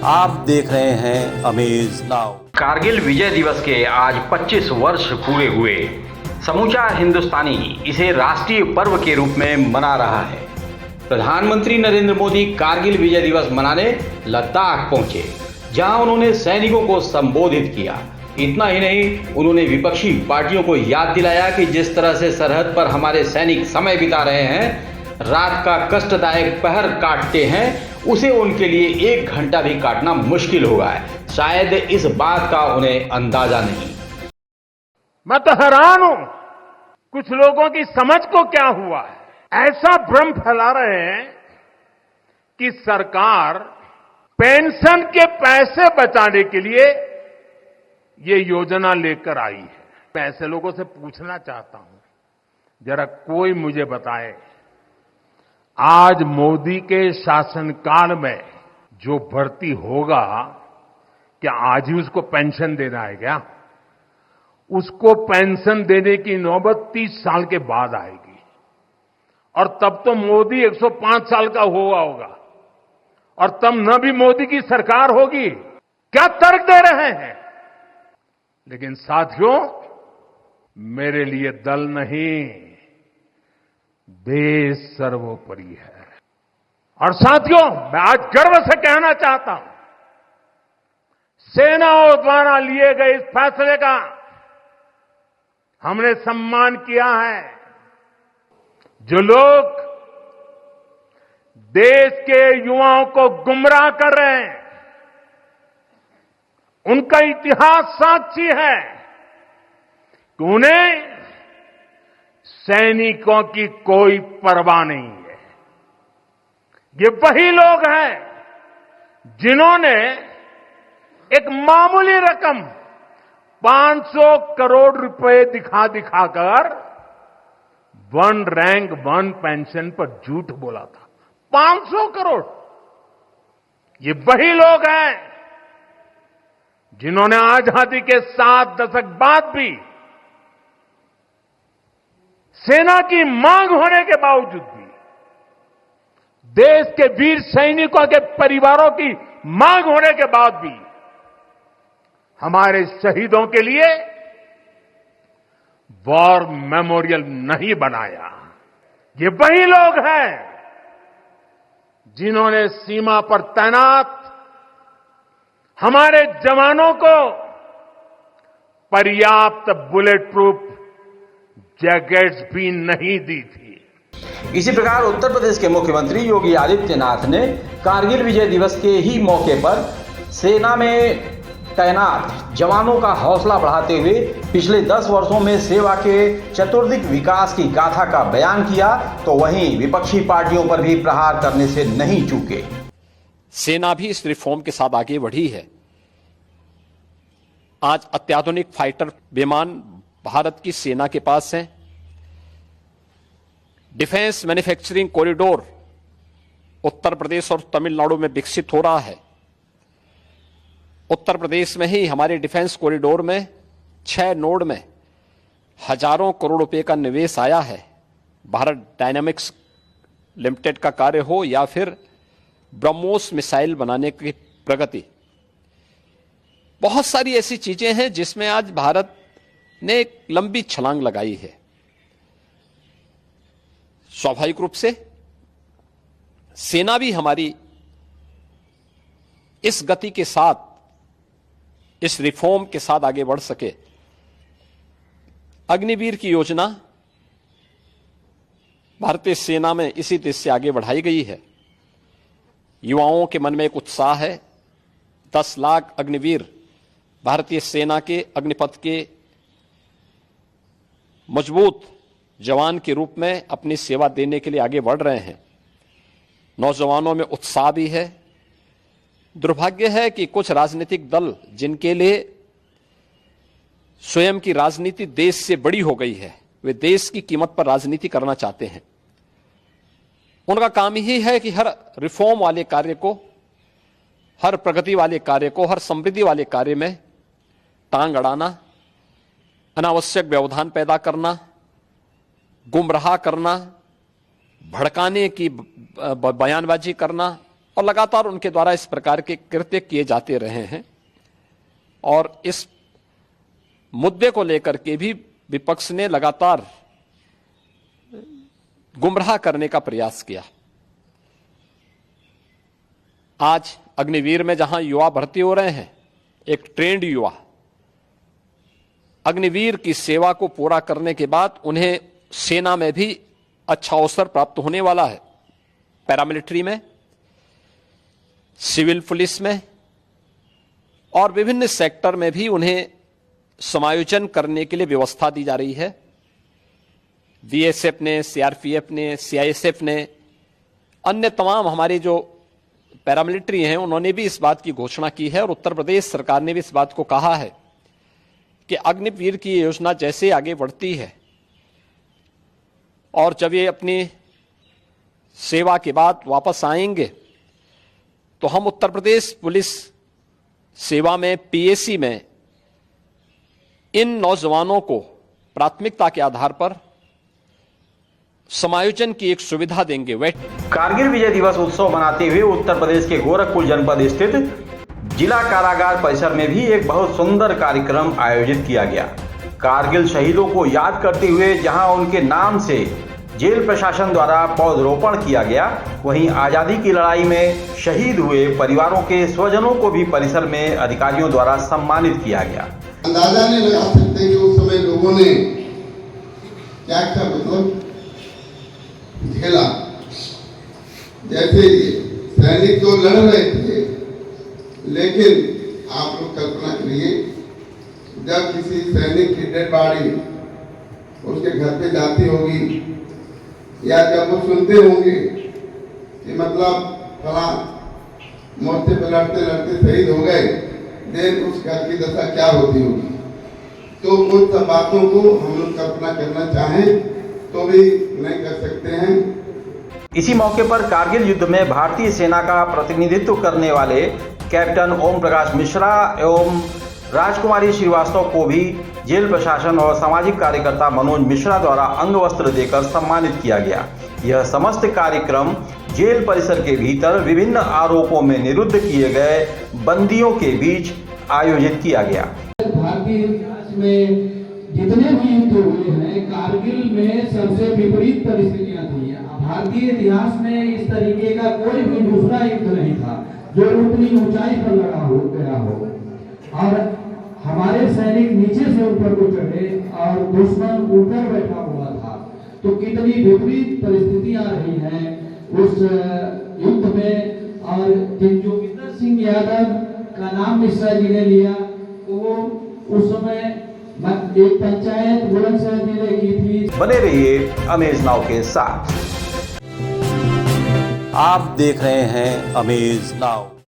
आप देख रहे हैं अमेज नाउ। कारगिल विजय दिवस के आज 25 वर्ष पूरे हुए। समूचा हिंदुस्तानी इसे राष्ट्रीय पर्व के रूप में मना रहा है। प्रधानमंत्री नरेंद्र मोदी कारगिल विजय दिवस मनाने लद्दाख पहुंचे, जहां उन्होंने सैनिकों को संबोधित किया। इतना ही नहीं, उन्होंने विपक्षी पार्टियों को याद दिलाया कि जिस तरह से सरहद पर हमारे सैनिक समय बिता रहे हैं, रात का कष्टदायक पहर काटते हैं, उसे उनके लिए 1 घंटा भी काटना मुश्किल होगा है। शायद इस बात का उन्हें अंदाजा नहीं। मैं तो हैरान हूं, कुछ लोगों की समझ को क्या हुआ है। ऐसा भ्रम फैला रहे हैं कि सरकार पेंशन के पैसे बचाने के लिए ये योजना लेकर आई है। मैं ऐसे लोगों से पूछना चाहता हूं, जरा कोई मुझे बताए, आज मोदी के शासनकाल में जो भर्ती होगा, क्या आज ही उसको पेंशन देना है क्या? उसको पेंशन देने की नौबत 30 साल के बाद आएगी, और तब तो मोदी 105 साल का हुआ होगा, और तब न भी मोदी की सरकार होगी। क्या तर्क दे रहे हैं? लेकिन साथियों, मेरे लिए दल नहीं, देश सर्वोपरि है। और साथियों, मैं आज गर्व से कहना चाहता हूं, सेनाओं द्वारा लिए गए इस फैसले का हमने सम्मान किया है। जो लोग देश के युवाओं को गुमराह कर रहे हैं, उनका इतिहास साक्षी है कि उन्हें सैनिकों की कोई परवाह नहीं है। ये वही लोग हैं जिन्होंने एक मामूली रकम 500 करोड़ रुपए दिखाकर 1 रैंक 1 पेंशन पर झूठ बोला था। 500 करोड़। ये वही लोग हैं जिन्होंने आजादी के 7 दशक बाद भी सेना की मांग होने के बावजूद भी, देश के वीर सैनिकों के परिवारों की मांग होने के बाद भी हमारे शहीदों के लिए वॉर मेमोरियल नहीं बनाया। ये वही लोग हैं जिन्होंने सीमा पर तैनात हमारे जवानों को पर्याप्त बुलेट प्रूफ जैकेट्स भी नहीं दी थी। इसी प्रकार उत्तर प्रदेश के मुख्यमंत्री योगी आदित्यनाथ ने कारगिल विजय दिवस के ही मौके पर सेना में तैनात जवानों का हौसला बढ़ाते हुए पिछले 10 वर्षों में सेवा के चतुर्दिक विकास की गाथा का बयान किया, तो वहीं विपक्षी पार्टियों पर भी प्रहार करने से नहीं चूके। सेना भी इस रिफॉर्म के साथ आगे बढ़ी है। आज अत्याधुनिक फाइटर विमान भारत की सेना के पास हैं। Defence manufacturing corridor Uttar Pradesh और तमिलनाडु में विकसित हो रहा है। उत्तर प्रदेश में ही हमारे डिफेंस कॉरिडोर में 6 नोड में हजारों करोड़ रुपए का निवेश आया है। भारत डायनामिक्स लिमिटेड का कार्य हो या फिर ब्रह्मोस मिसाइल बनाने की प्रगति, बहुत सारी ऐसी चीजें हैं जिसमें आज भारत ने एक लंबी छलांग लगाई है। स्वाभाविक रूप से सेना भी हमारी इस गति के साथ, इस रिफॉर्म के साथ आगे बढ़ सके। अग्निवीर की योजना भारतीय सेना में इसी देश से आगे बढ़ाई गई है। युवाओं के मन में एक उत्साह है। 10 लाख अग्निवीर भारतीय सेना के अग्निपथ के मजबूत जवान के रूप में अपनी सेवा देने के लिए आगे बढ़ रहे हैं। नौजवानों में उत्साह भी है। दुर्भाग्य है कि कुछ राजनीतिक दल, जिनके लिए स्वयं की राजनीति देश से बड़ी हो गई है, वे देश की कीमत पर राजनीति करना चाहते हैं। उनका काम ही है कि हर रिफॉर्म वाले कार्य को, हर प्रगति वाले कार्य को, हर समृद्धि वाले कार्य में टांग अड़ाना, अनावश्यक व्यवधान पैदा करना, गुमराह करना, भड़काने की बयानबाजी करना, और लगातार उनके द्वारा इस प्रकार के कृत्य किए जाते रहे हैं और इस मुद्दे को लेकर के भी विपक्ष ने लगातार गुमराह करने का प्रयास किया। आज अग्निवीर में जहां युवा भर्ती हो रहे हैं, एक ट्रेंड युवा अग्निवीर की सेवा को पूरा करने के बाद उन्हें सेना में भी अच्छा अवसर प्राप्त होने वाला है। पैरामिलिट्री में, सिविल पुलिस में और विभिन्न सेक्टर में भी उन्हें समायोजन करने के लिए व्यवस्था दी जा रही है। बीएसएफ ने, सीआरपीएफ ने, सीआईएसएफ ने, अन्य तमाम हमारे जो पैरामिलिट्री हैं उन्होंने भी इस बात की घोषणा की है और उत्तर प्रदेश सरकार ने भी इस बात को कहा है कि अग्निवीर की योजना जैसे आगे बढ़ती है और जब ये अपनी सेवा के बाद वापस आएंगे तो हम उत्तर प्रदेश पुलिस सेवा में, पीएसी में इन नौजवानों को प्राथमिकता के आधार पर समायोजन की एक सुविधा देंगे। कारगिल विजय दिवस उत्सव मनाते हुए उत्तर प्रदेश के गोरखपुर जनपद स्थित जिला कारागार परिसर में भी एक बहुत सुंदर कार्यक्रम आयोजित किया गया। कारगिल शहीदों को याद करते हुए जहां उनके नाम से जेल प्रशासन द्वारा पौधरोपण किया गया, वहीं आजादी की लड़ाई में शहीद हुए परिवारों के स्वजनों को भी परिसर में अधिकारियों द्वारा सम्मानित किया गया। अंदाजा नहीं लगा सकते कि उस समय लोगों ने क्या क्या मतलब झेला। जैसे सैनिक तो लड़ रहे थे, लेकिन आप लोग कल्पना करिए, जब किसी सैनिक की डेड बॉडी उसके घर पे जाती होगी या जब वो सुनते होंगे कि मतलब फला मोर्चे पर लड़ते लड़ते शहीद हो गए, देन उस घर की दशा क्या होती होगी। तो उन सब बातों को हम लोग कल्पना करना चाहें तो भी नहीं कर सकते हैं। इसी मौके पर कारगिल युद्ध में भारतीय सेना का प्रतिनिधित्व करने वाले कैप्टन ओम प्रकाश मिश्रा एवं राजकुमारी श्रीवास्तव को भी जेल प्रशासन और सामाजिक कार्यकर्ता मनोज मिश्रा द्वारा अंग वस्त्र देकर सम्मानित किया गया। यह समस्त कार्यक्रम जेल परिसर के भीतर विभिन्न आरोपों में निरुद्ध किए गए बंदियों के बीच आयोजित किया गया। भारतीय इतिहास में जितने भी युद्ध हुए हैं, कारगिल में सबसे विपरीत परिस्थितियां थी। भारतीय इतिहास में इस तरीके का कोई भी दूसरा युद्ध नहीं था जो उतनी ऊंचाई पर लड़ा हो गया हो और हमारे सैनिक नीचे से ऊपर को चढ़े और दुश्मन ऊपर बैठा हुआ था। तो कितनी विपरीत परिस्थितियां रही हैं उस युद्ध में। और जोगिंदर सिंह यादव का नाम मिश्रा जी ने लिया, वो उस समय एक पंचायत बुलंदशहर जिले की थी। बने रहिए अमेज नाउ के साथ। आप देख रहे हैं अमेज नाउ।